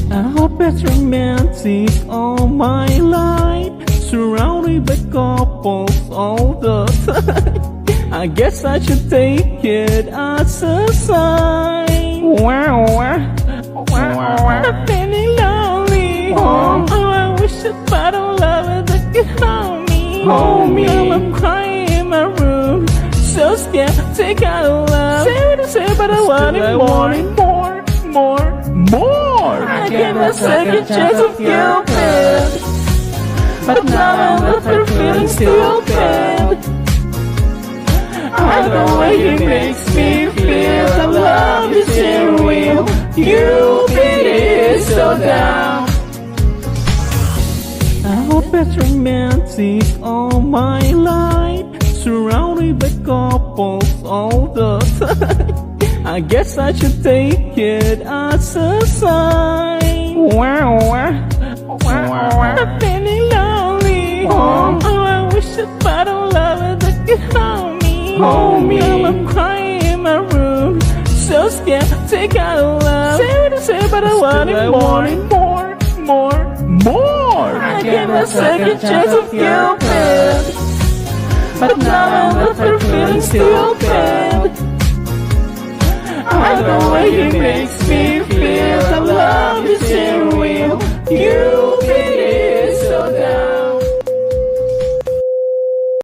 I hope it's romantic all my life, surrounded by couples all the time. I guess I should take it as a sign. Wow, I'm feeling lonely. Oh, I wish that I don't love it that could hold me. Hold me. Now I'm crying in my room, so scared to take out of love. Say what I say, but I want it more. I gave a second chance of cupid, but now I'm left for feeling stupid. I know way he makes me feel that love is genuine. Cupid is so down. I hope it's romantic all my life, surrounded by couples all the time. I guess I should take it as a sign. Wow, I'm feeling lonely. Oh, I wish that I don't love it that could hold me. Hold me. Now I'm crying in my room, so scared to take out of love. Say what I say, but I want it more. I gave a second chance of cupid, but now I'm left for feeling stupid. I know way he makes me